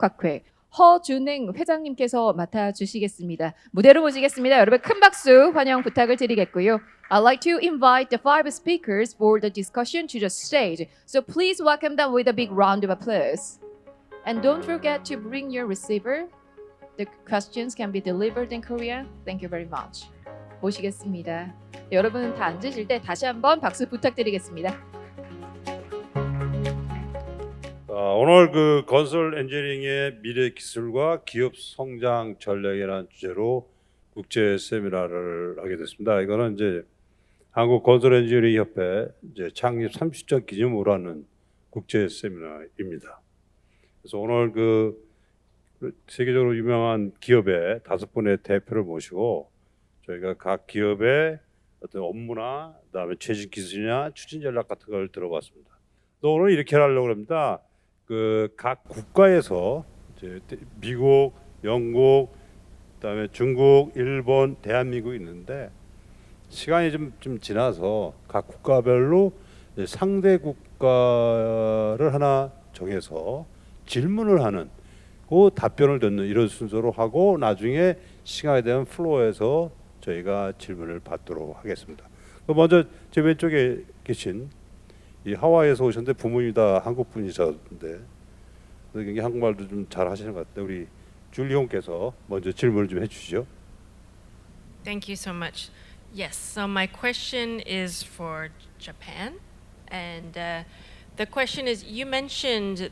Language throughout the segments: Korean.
국학회 허준행 회장님께서 맡아주시겠습니다. 무대로 모시겠습니다. 여러분 큰 박수 환영 부탁을 드리겠고요. I'd like to invite the five speakers for the discussion to the stage. So please welcome them with a big round of applause. And don't forget to bring your receiver. The questions can be delivered in Korean. Thank you very much. 모시겠습니다. 여러분 다 앉으실 때 다시 한번 박수 부탁드리겠습니다. 오늘 그 건설 엔지니어링의 미래 기술과 기업 성장 전략이라는 주제로 국제 세미나를 하게 됐습니다. 이거는 이제 한국 건설 엔지니어링 협회 이제 창립 30주년 기념으로 하는 국제 세미나입니다. 그래서 오늘 그 세계적으로 유명한 기업의 5분의 대표를 모시고 저희가 각 기업의 어떤 업무나 그다음에 최신 기술이나 추진 전략 같은 걸 들어봤습니다. 또 오늘 이렇게 하려고 합니다. 그 각 국가에서 이제 미국, 영국, 그다음에 중국, 일본, 대한민국이 있는데 시간이 좀 지나서 각 국가별로 상대 국가를 하나 정해서 질문을 하는 그 답변을 듣는 이런 순서로 하고 나중에 시간이 되면 플로어에서 저희가 질문을 받도록 하겠습니다. 먼저 제 왼쪽에 계신 이 하와이에서 오셨는데 부모님이 다 한국 분이셨는데 굉장히 한국말도 좀 잘 하시는 것 같아요. 우리 줄리온께서 먼저 질문을 좀 해주시죠. Thank you so much. Yes, so my question is for Japan. And the question is, you mentioned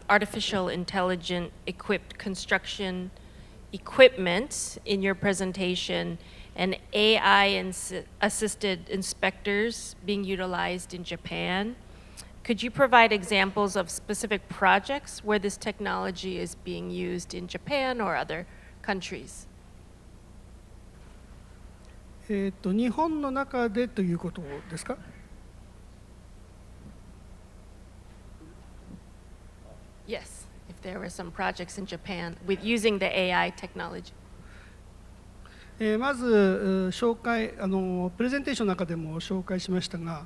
artificial intelligence equipped construction equipment in your presentation and AI assisted inspectors being utilized in Japan. Could you provide examples of specific projects where this technology is being used in Japan or other countries? 日本の中でということですか？ Yes, if there were some projects in Japan with using the AI technology. まず紹介プレゼンテーションの中でも紹介しましたが、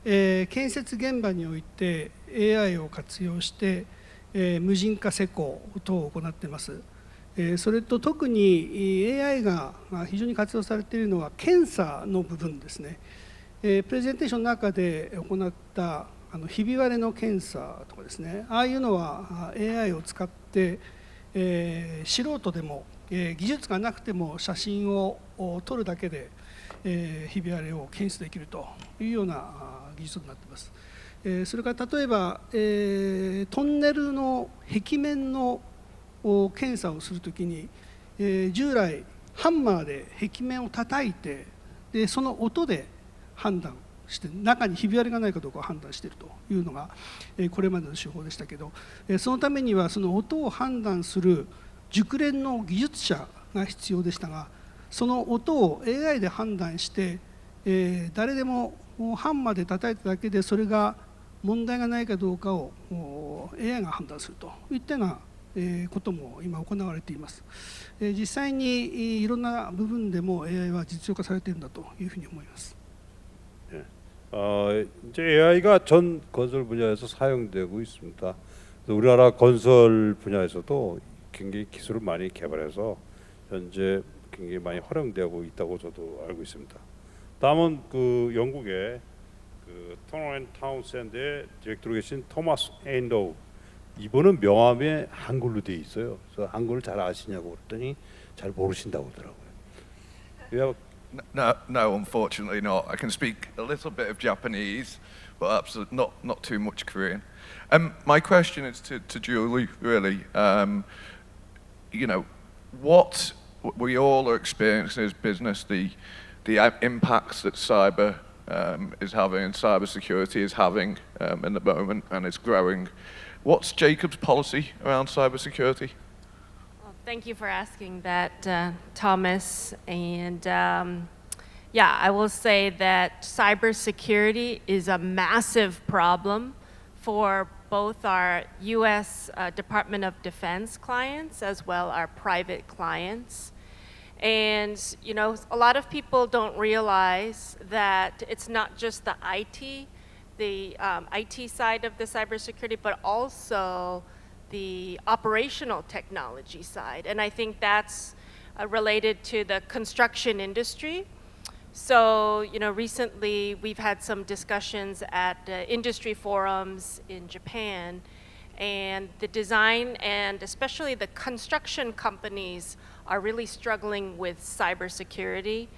建設現場において AI を活用して、無人化施工等を行っています。それと特に AI が非常に活用されているのは検査の部分ですね。プレゼンテーションの中で行ったひび割れの検査とかですね、ああいうのは AI を使って、素人でも技術がなくても写真を撮るだけで、ひび割れを検出できるというような技術になっています。それから例えば、トンネルの壁面の検査をするときに、従来ハンマーで壁面を叩いてでその音で判断して中にひび割れがないかどうかを判断しているというのがこれまでの手法でしたけど、そのためにはその音を判断する熟練の技術者が必要でしたが、その音を AI で判断して、誰でもハンマーで叩いただけでそれが問題がないかどうかを AI が判断するといったようなことも今行われています。実際にいろんな部分でも AI は実用化されているんだというふうに思います。 이제 AI가 전 건설 분야에서 사용되고 있습니다. 우리나라 건설 분야에서도 굉장히 기술을 많이 개발해서 현재 굉장히 많이 활용되고 있다고 저도 알고 있습니다. 다음은 그 영국의 그 터널 앤 타운샌드의 디렉터로 계신 토마스 에인도우. 이분은 명함에 한글로 돼 있어요. 그래서 한글을 잘 아시냐고 그랬더니 잘 모르신다고 하더라고요. No, unfortunately not. I can speak a little bit of Japanese, but absolutely not too much Korean. My question is to Julie, really. You know, what we all are experiencing as business, the impacts that cyber is having and cybersecurity is having in the moment, and it's growing. What's Jacob's policy around cybersecurity? Well, thank you for asking that, Thomas. And yeah, I will say that cybersecurity is a massive problem for both our U.S. Department of Defense clients as well our private clients. And you know, a lot of people don't realize that it's not just the IT side of the cybersecurity, but also the operational technology side, and I think that's related to the construction industry. So, recently we've had some discussions at industry forums in Japan, and the design and especially the construction companies are really struggling with cybersecurity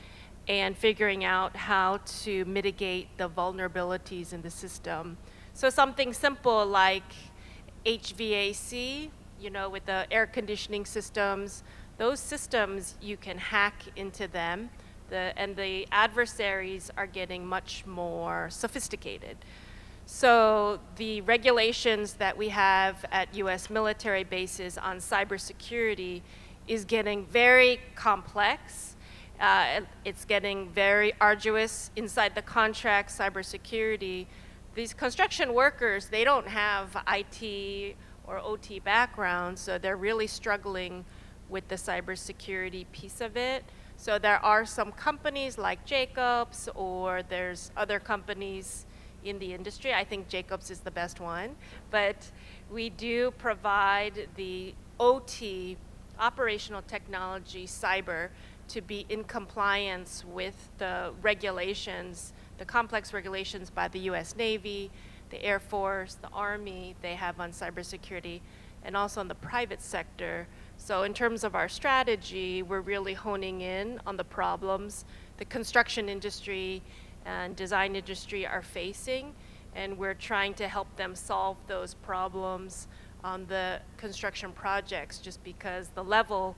and figuring out how to mitigate the vulnerabilities in the system. So something simple like HVAC, with the air conditioning systems, those systems, you can hack into them, and the adversaries are getting much more sophisticated. So the regulations that we have at US military bases on cybersecurity is getting very complex. It's getting very arduous inside the contract cybersecurity. These construction workers, they don't have IT or OT background, so they're really struggling with the cybersecurity piece of it. So there are some companies like Jacobs, or there's other companies in the industry. I think Jacobs is the best one, but we do provide the OT, operational technology, cyber, to be in compliance with the regulations, the complex regulations by the US Navy, the Air Force, the Army, they have on cybersecurity, and also in the private sector. So in terms of our strategy, we're really honing in on the problems the construction industry and design industry are facing, and we're trying to help them solve those problems on the construction projects, just because the level,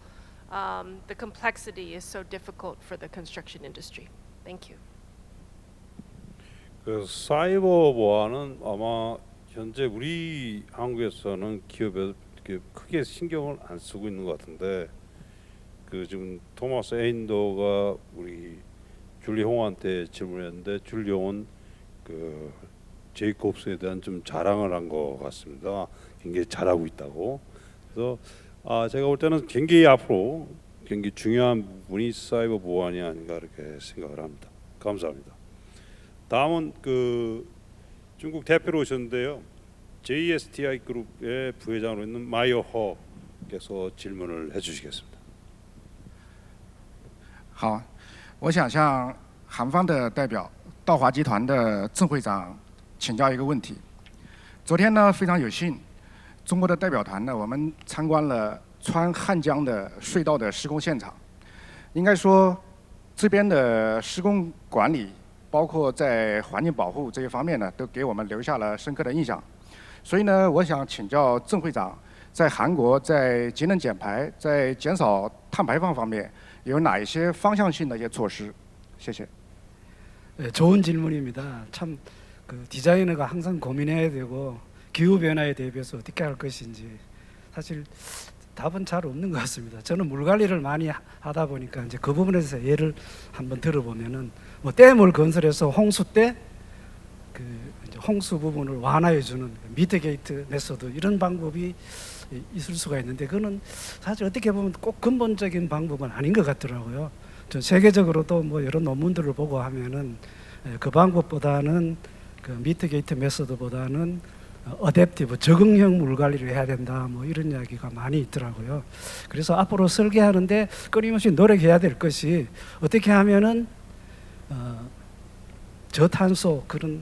the complexity is so difficult for the construction industry. Thank you. 그 사이버 보안은 아마 현재 우리 한국에서는 기업에 이렇게 크게 신경을 안 쓰고 있는 것 같은데, 그 지금 토마스 에인더가 우리 줄리 홍한테 질문했는데, 줄리 홍은 그 제이콥스에 대한 좀 자랑을 한 것 같습니다. 굉장히 잘하고 있다고. 그래서 제가 볼 때는 굉장히 앞으로 굉장히 중요한 부분이 사이버 보안이 아닌가 이렇게 생각을 합니다. 감사합니다. 다음은 그 중국 대표로 오셨는데요. JSTI 그룹의 부회장으로 있는 마이어 허께서 질문을 해주시겠습니다. 好，我想向韩方的代表道华集团的郑会长请教一个问题。昨天呢，非常有幸，中国的代表团呢，我们参观了穿汉江的隧道的施工现场。应该说，这边的施工管理，包括在环境保护这些方面呢，都给我们留下了深刻的印象。所以呢，我想请教郑会长，在韩国在节能减排、在减少碳排放方面，有哪一些方向性的一些措施？谢谢。 네, 좋은 질문입니다. 참 그 디자이너가 항상 고민해야 되고 기후 변화에 대비해서 어떻게 할 것인지 사실 답은 잘 없는 것 같습니다. 저는 물 관리를 많이 하다 보니까 이제 그 부분에서 예를 한번 들어보면은 뭐 댐을 건설해서 홍수 때 그 홍수 부분을 완화해 주는 미티게이트 메소드, 이런 방법이 있을 수가 있는데, 그거는 사실 어떻게 보면 꼭 근본적인 방법은 아닌 것 같더라고요. 저 세계적으로도 뭐 여러 논문들을 보고 하면은 그 방법보다는 그 미티게이트 메소드보다는 어댑티브, 적응형 물 관리를 해야 된다, 뭐 이런 이야기가 많이 있더라고요. 그래서 앞으로 설계하는데 끊임없이 노력해야 될 것이, 어떻게 하면은 저탄소 그런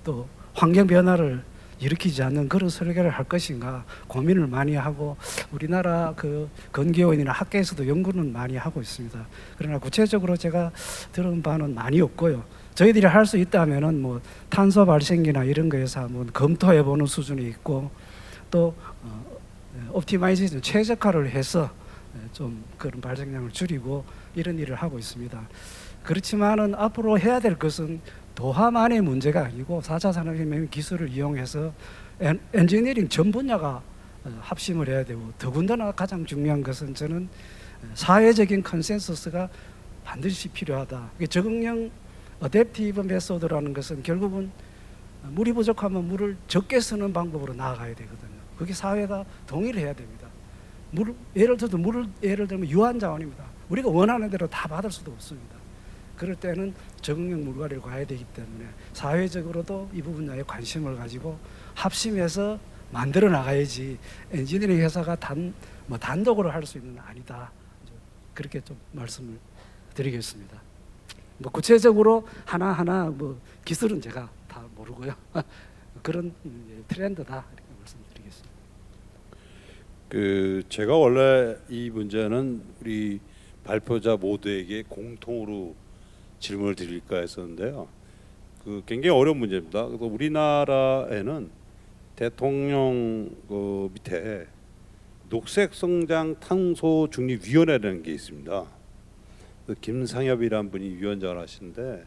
또 환경 변화를 일으키지 않는 그런 설계를 할 것인가 고민을 많이 하고, 우리나라 그 건기원이나 학계에서도 연구는 많이 하고 있습니다. 그러나 구체적으로 제가 들은 바는 많이 없고요. 저희들이 할 수 있다면은 뭐 탄소 발생기나 이런 거에서 한번 검토해 보는 수준이 있고, 또 옵티마이제이션 최적화를 해서 좀 그런 발생량을 줄이고 이런 일을 하고 있습니다. 그렇지만은 앞으로 해야 될 것은 도하만의 문제가 아니고 4차 산업혁명 기술을 이용해서 엔지니어링 전 분야가 합심을 해야 되고, 더군다나 가장 중요한 것은 저는 사회적인 컨센서스가 반드시 필요하다. 적응형 어댑티브 메소드라는 것은 결국은 물이 부족하면 물을 적게 쓰는 방법으로 나아가야 되거든요. 그게 사회가 동의를 해야 됩니다. 예를 들면 유한자원입니다. 우리가 원하는 대로 다 받을 수도 없습니다. 그럴 때는 적응형 물관리를 가야 되기 때문에 사회적으로도 이 부분에 관심을 가지고 합심해서 만들어 나가야지 엔지니어링 회사가 단독으로 할 수 있는 아니다. 그렇게 좀 말씀을 드리겠습니다. 뭐 구체적으로 하나하나 뭐 기술은 제가 다 모르고요. 그런 트렌드다 이렇게 말씀드리겠습니다. 그 제가 원래 이 문제는 우리 발표자 모두에게 공통으로 질문을 드릴까 했었는데요. 그 굉장히 어려운 문제입니다. 그래서 우리나라에는 대통령 그 밑에 녹색성장 탄소중립위원회라는 게 있습니다. 그 김상엽이라는 분이 위원장을 하시는데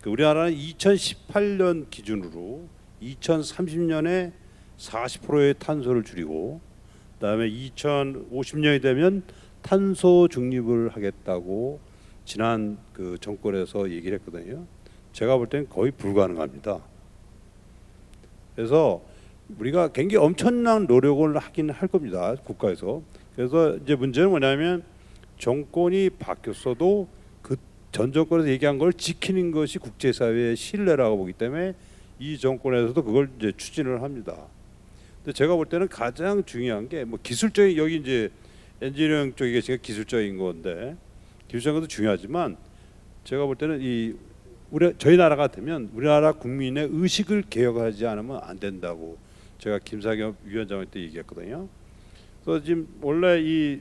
그 우리나라는 2018년 기준으로 2030년에 40%의 탄소를 줄이고 그다음에 2050년이 되면 탄소 중립을 하겠다고 지난 그 정권에서 얘기를 했거든요. 제가 볼 때는 거의 불가능합니다. 그래서 우리가 굉장히 엄청난 노력을 하긴 할 겁니다. 국가에서. 그래서 이제 문제는 뭐냐면 정권이 바뀌었어도 그 전 정권에서 얘기한 걸 지키는 것이 국제사회의 신뢰라고 보기 때문에 이 정권에서도 그걸 이제 추진을 합니다. 근데 제가 볼 때는 가장 중요한 게 뭐 기술적인 여기 이제 엔지니어링 쪽이 제가 기술적인 건데 기술적인 것도 중요하지만 제가 볼 때는 저희 나라 같으면 우리나라 국민의 의식을 개혁하지 않으면 안 된다고 제가 김상엽 위원장 때 얘기했거든요. 그래서 지금 원래 이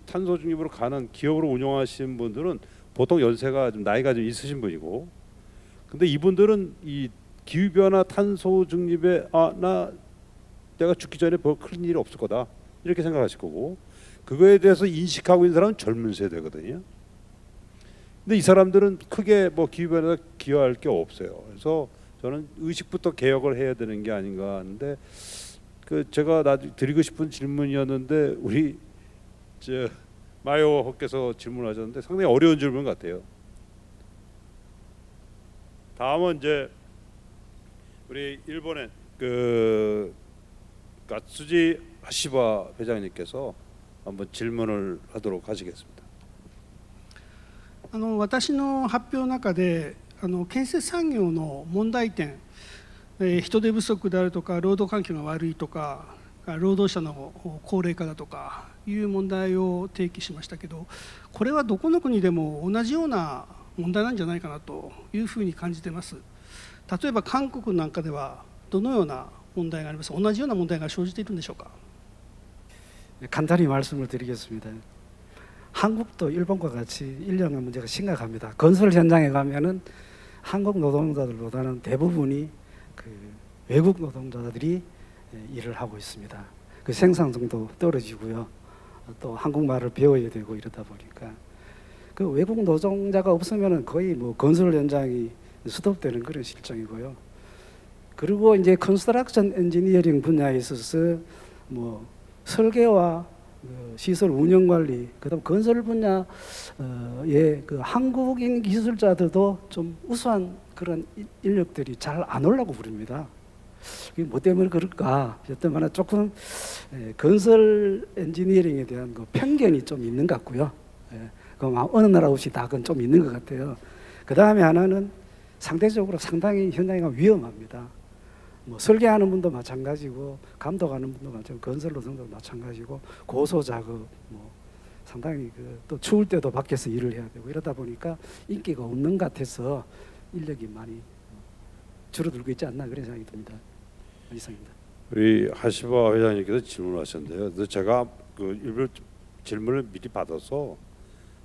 탄소 중립으로 가는 기업으로 운영하시는 분들은 보통 연세가 좀 나이가 좀 있으신 분이고, 근데 이분들은 이 기후 변화 탄소 중립에 나 내가 죽기 전에 큰 일이 없을 거다 이렇게 생각하실 거고, 그거에 대해서 인식하고 있는 사람은 젊은 세대거든요. 근데 이 사람들은 크게 뭐 기후 변화에 기여할 게 없어요. 그래서 저는 의식부터 개혁을 해야 되는 게 아닌가 하는데, 그 제가 드리고 싶은 질문이었는데 우리 마요호께서 질문하셨는데 상당히 어려운 질문 같아요. 다음은 이제 우리 일본의 그 가츠지 하시바 회장님께서 한번 질문을 하도록 하시겠습니다. 私の発表の中で建設産業の問題点、人手不足であるとか労働環境が悪いとか労働者の高齢化だとかいう問題を提起しましたけど、これはどこの国でも同じような問題なんじゃないかなというふうに感じています。例えば韓国なんかではどのような問題がありますか。同じような問題が生じているんでしょうか。 간단히 말씀을 드리겠습니다. 한국도 일본과 같이 인력의 문제가 심각합니다. 건설 현장에 가면은 한국 노동자들보다는 대부분이 그 외국 노동자들이 일을 하고 있습니다. 그 생산성도 떨어지고요. 또 한국말을 배워야 되고 이러다 보니까 그 외국 노동자가 없으면은 거의 뭐 건설 현장이 스톱되는 그런 실정이고요. 그리고 이제 컨스트럭션 엔지니어링 분야에 있어서 뭐 설계와 시설 운영 관리, 그다음 건설 분야의 그 한국인 기술자들도 좀 우수한 그런 인력들이 잘 안 오려고 부릅니다. 이게 뭐 때문에 그럴까? 여튼 조금 건설 엔지니어링에 대한 그 편견이 좀 있는 것 같고요. 그 어느 나라 없이 다 그건 좀 있는 것 같아요. 그 다음에 하나는 상대적으로 상당히 현장이 위험합니다. 뭐 설계하는 분도 마찬가지고 감독하는 분도 마찬가지고 건설 노동자도 마찬가지고 고소 작업 뭐 상당히 또 추울 때도 밖에서 일을 해야 되고 이러다 보니까 인기가 없는 것 같아서 인력이 많이 줄어들고 있지 않나 그런 생각이 듭니다. 이상입니다. 우리 하시바 회장님께서 질문하셨는데요. 그래서 제가 그 일부 질문을 미리 받아서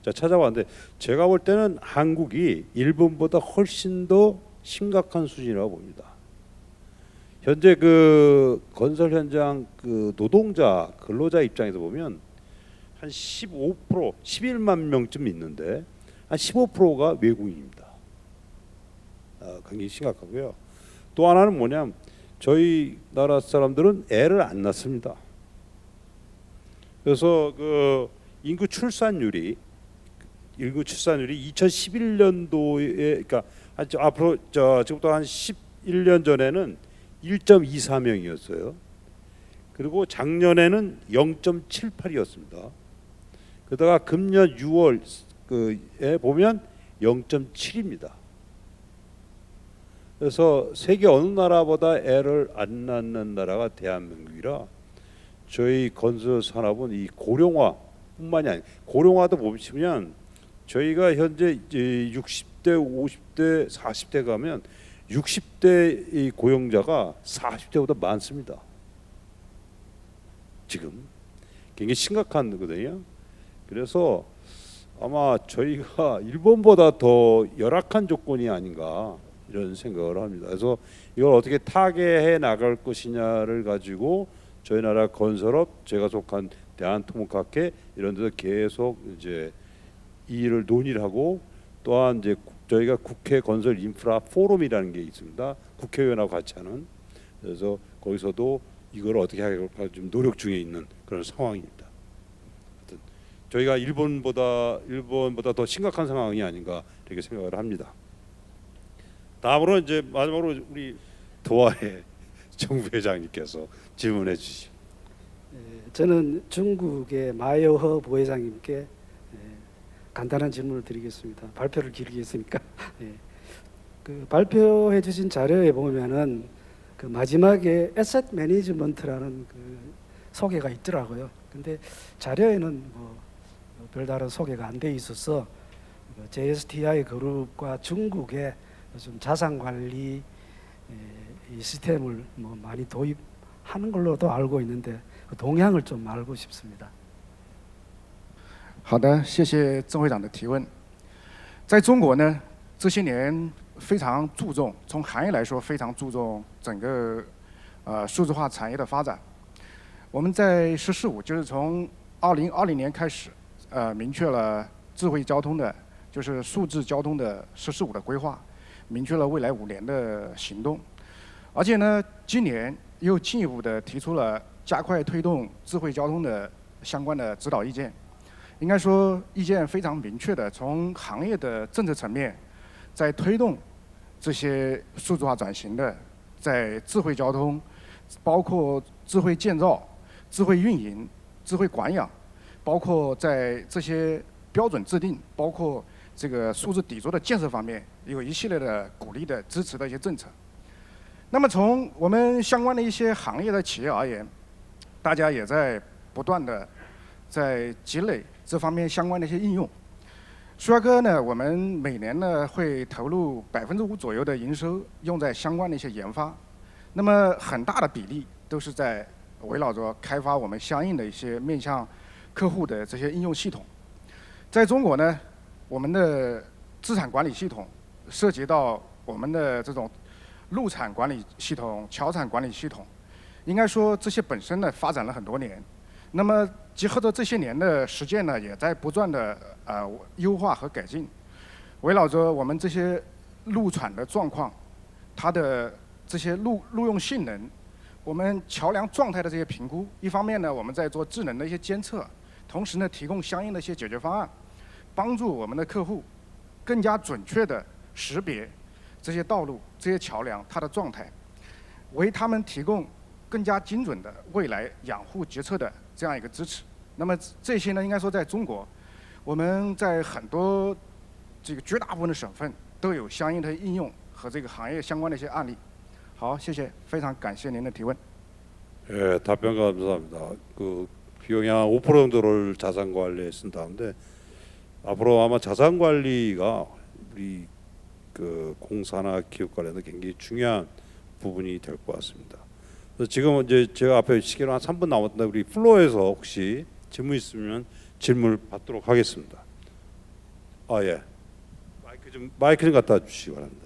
제가 찾아봤는데 제가 볼 때는 한국이 일본보다 훨씬 더 심각한 수준이라고 봅니다. 현재 그 건설 현장 그 노동자 근로자 입장에서 보면 한 15%, 11만 명쯤 있는데 한 15%가 외국인입니다. 굉장히 심각하고요. 또 하나는 뭐냐면 저희 나라 사람들은 애를 안 낳습니다. 그래서 그 인구 출산율이 2011년도에 그러니까 앞으로 지금부터 한 11년 전에는 1.24명이었어요. 그리고 작년에는 0.78이었습니다. 그러다가 금년 6월에 보면 0.7입니다. 그래서 세계 어느 나라보다 애를 안 낳는 나라가 대한민국이라 저희 건설 산업은 이 고령화뿐만이 아니라 고령화도 보시면 저희가 현재 이제 60대, 50대, 40대 가면 60대 이 고용자가 40대보다 많습니다. 지금 굉장히 심각한 거거든요. 그래서 아마 저희가 일본보다 더 열악한 조건이 아닌가 이런 생각을 합니다. 그래서 이걸 어떻게 타개해 나갈 것이냐를 가지고 저희 나라 건설업, 제가 속한 대한토목학회 이런 데서 계속 이제 이 일을 논의를 하고, 또한 이제 저희가 국회 건설 인프라 포럼이라는 게 있습니다. 국회의원하고 같이 하는. 그래서 거기서도 이걸 어떻게 할까 좀 노력 중에 있는 그런 상황입니다. 하여튼 저희가 일본보다 더 심각한 상황이 아닌가 이렇게 생각을 합니다. 다음으로 이제 마지막으로 우리 도화의 정부회장님께서 질문해 주시죠. 저는 중국의 마여허 부회장님께 간단한 질문을 드리겠습니다. 발표를 길게 했으니까. 그 발표해 주신 자료에 보면은 그 마지막에 에셋 매니지먼트라는 그 소개가 있더라고요. 근데 자료에는 뭐 별다른 소개가 안 돼 있어서 JSTI 그룹과 중국의 좀 자산 관리 이 시스템을 뭐 많이 도입하는 걸로도 알고 있는데 그 동향을 좀 알고 싶습니다. 好的，谢谢郑会长的提问。在中国呢，这些年非常注重，从行业来说非常注重整个数字化产业的发展。我们在“十四五”就是从2020年开始，明确了智慧交通的，就是数字交通的“十四五”的规划，明确了未来5年的行动。而且呢，今年又进一步的提出了加快推动智慧交通的相关的指导意见。应该说，意见非常明确的，从行业的政策层面，在推动这些数字化转型的，在智慧交通，包括智慧建造、智慧运营、智慧管养，包括在这些标准制定，包括这个数字底座的建设方面，有一系列的鼓励的、支持的一些政策。那么从我们相关的一些行业的企业而言，大家也在不断的在积累这方面相关的一些应用。舒亚科呢，我们每年呢会投入5%左右的营收用在相关的一些研发，那么很大的比例都是在围绕着开发我们相应的一些面向客户的这些应用系统。在中国呢，我们的资产管理系统涉及到我们的这种路产管理系统、桥产管理系统，应该说这些本身呢发展了很多年。那么结合着这些年的实践呢，也在不断的优化和改进。围绕着我们这些路产的状况，它的这些路用性能，我们桥梁状态的这些评估，一方面呢我们在做智能的一些监测，同时呢提供相应的一些解决方案，帮助我们的客户更加准确的识别这些道路、这些桥梁它的状态，为他们提供更加精准的未来养护决策的这样一个支持。那么这些呢，应该说在中国，我们在很多这个绝大部分的省份都有相应的应用和这个行业相关的一些案例。好，谢谢，非常感谢您的提问。 예, 답변 감사합니다. 그 비용량 5% 정도를 자산 관리에 쓴다는데 앞으로 아마 자산 관리가 우리 그 공사나 기업 관련된 굉장히 중요한 부분이 될 것 같습니다. 그래서 지금 이제 제가 앞에 시계로 한 3분 남았는데 우리 플로어에서 혹시 질문 있으면 질문을 받도록 하겠습니다. 아 예, 마이크 좀 갖다 주시기 바랍니다.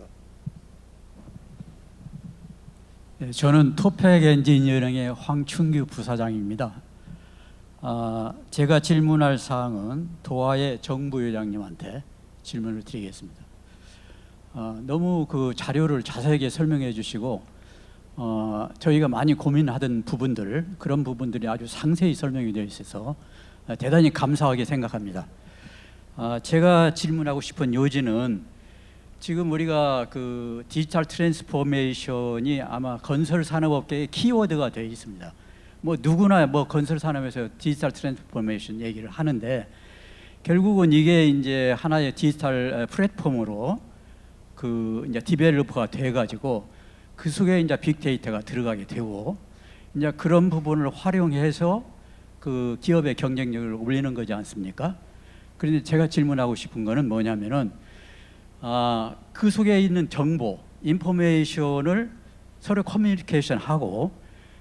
네, 저는 토팩 엔지니어링의 황춘규 부사장입니다. 제가 질문할 사항은 도화의 정부회장님한테 질문을 드리겠습니다. 너무 그 자료를 자세하게 설명해 주시고 저희가 많이 고민하던 부분들, 그런 부분들이 아주 상세히 설명이 되어 있어서 대단히 감사하게 생각합니다. 제가 질문하고 싶은 요지는 지금 우리가 그 디지털 트랜스포메이션이 아마 건설 산업업계의 키워드가 되어 있습니다. 뭐 누구나 뭐 건설 산업에서 디지털 트랜스포메이션 얘기를 하는데 결국은 이게 이제 하나의 디지털 플랫폼으로 그 이제 디벨로퍼가 돼가지고 그 속에 이제 빅데이터가 들어가게 되고 이제 그런 부분을 활용해서 그 기업의 경쟁력을 올리는 거지 않습니까? 그런데 제가 질문하고 싶은 거는 뭐냐면은 그 속에 있는 정보, 인포메이션을 서로 커뮤니케이션하고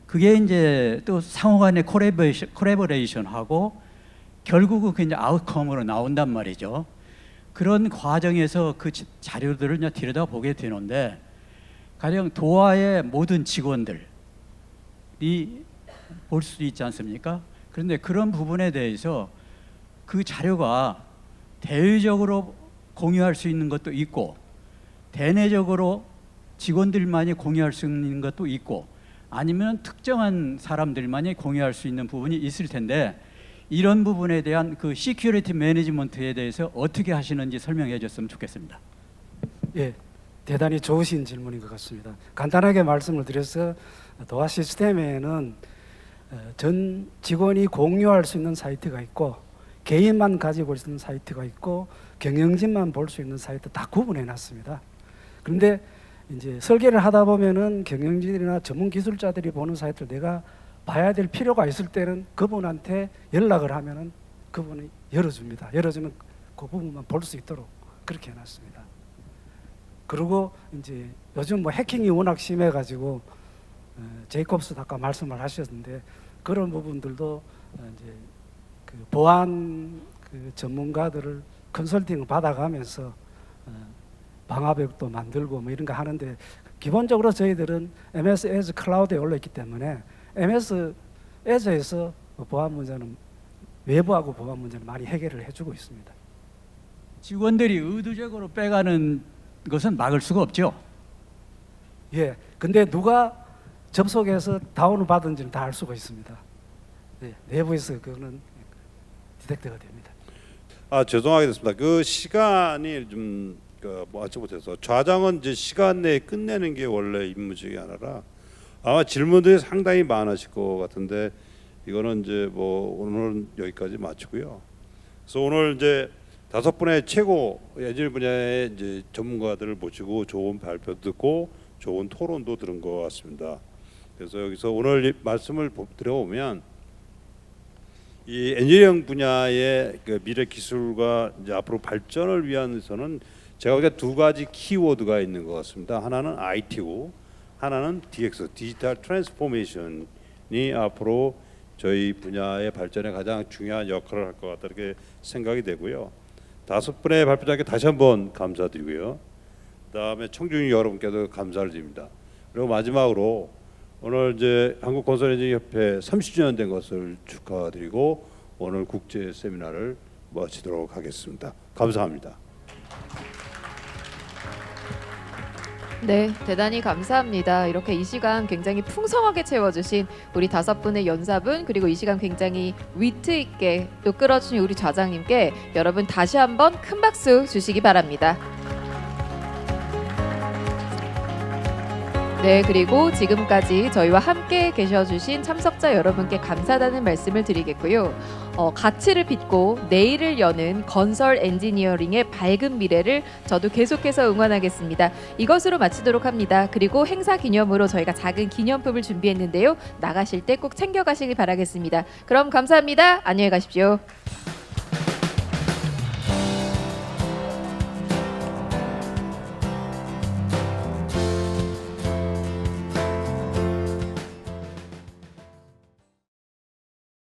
그게 이제 또 상호간의 콜래보레이션하고 결국은 그 이제 아웃컴으로 나온단 말이죠. 그런 과정에서 그 자료들을 이제 들여다보게 되는데 가령 도화의 모든 직원들이 볼 수 있지 않습니까? 그런데 그런 부분에 대해서 그 자료가 대외적으로 공유할 수 있는 것도 있고 대내적으로 직원들만이 공유할 수 있는 것도 있고 아니면 특정한 사람들만이 공유할 수 있는 부분이 있을 텐데 이런 부분에 대한 그 시큐리티 매니지먼트에 대해서 어떻게 하시는지 설명해 줬으면 좋겠습니다. 예, 대단히 좋으신 질문인 것 같습니다. 간단하게 말씀을 드려서 도화 시스템에는 전 직원이 공유할 수 있는 사이트가 있고 개인만 가지고 있는 사이트가 있고 경영진만 볼 수 있는 사이트 다 구분해 놨습니다. 그런데 이제 설계를 하다 보면은 경영진이나 전문 기술자들이 보는 사이트를 내가 봐야 될 필요가 있을 때는 그분한테 연락을 하면은 그분이 열어줍니다. 열어주면 그 부분만 볼 수 있도록 그렇게 해놨습니다. 그리고 이제 요즘 뭐 해킹이 워낙 심해가지고 제이콥스 아까 말씀을 하셨는데 그런 부분들도 이제 그 보안 그 전문가들을 컨설팅을 받아가면서 방화벽도 만들고 뭐 이런 거 하는데 기본적으로 저희들은 MS Edge 클라우드에 올라있기 때문에 MS Edge에서 보안 문제는 외부하고 보안 문제는 많이 해결을 해주고 있습니다. 직원들이 의도적으로 빼가는 것은 막을 수가 없죠. 예, 근데 누가 접속해서 다운을 받은지는 다 알 수가 있습니다. 네, 내부에서 그거는 디텍트가 됩니다. 죄송하게 됐습니다. 그 시간이 좀 맞지 못해서 좌장은 이제 시간 내에 끝내는 게 원래 임무 중에 하나라 아마 질문들이 상당히 많으실 것 같은데 이거는 이제 뭐 오늘은 여기까지 마치고요. 그래서 오늘 이제 5분의 최고 엔지니어 분야의 이제 전문가들을 모시고 좋은 발표 듣고 좋은 토론도 들은 것 같습니다. 그래서 여기서 오늘 말씀을 드려보면 이 엔지니어링 분야의 그 미래 기술과 이제 앞으로 발전을 위해서는 제가 보기에 2가지 키워드가 있는 것 같습니다. 하나는 IT고 하나는 DX, 디지털 트랜스포메이션이 앞으로 저희 분야의 발전에 가장 중요한 역할을 할 것 같다 이렇게 생각이 되고요. 5분의 발표자께 다시 한번 감사드리고요. 그다음에 청중이 여러분께도 감사를 드립니다. 그리고 마지막으로 오늘 이제 한국건설엔지니어협회 30주년 된 것을 축하드리고 오늘 국제 세미나를 마치도록 하겠습니다. 감사합니다. 네, 대단히 감사합니다. 이렇게 이 시간 굉장히 풍성하게 채워주신 우리 5분의 연사분 그리고 이 시간 굉장히 위트 있게 또 끌어주신 우리 좌장님께 여러분 다시 한번 큰 박수 주시기 바랍니다. 네, 그리고 지금까지 저희와 함께 계셔주신 참석자 여러분께 감사하다는 말씀을 드리겠고요. 가치를 빚고 내일을 여는 건설 엔지니어링의 밝은 미래를 저도 계속해서 응원하겠습니다. 이것으로 마치도록 합니다. 그리고 행사 기념으로 저희가 작은 기념품을 준비했는데요. 나가실 때 꼭 챙겨가시길 바라겠습니다. 그럼 감사합니다. 안녕히 가십시오.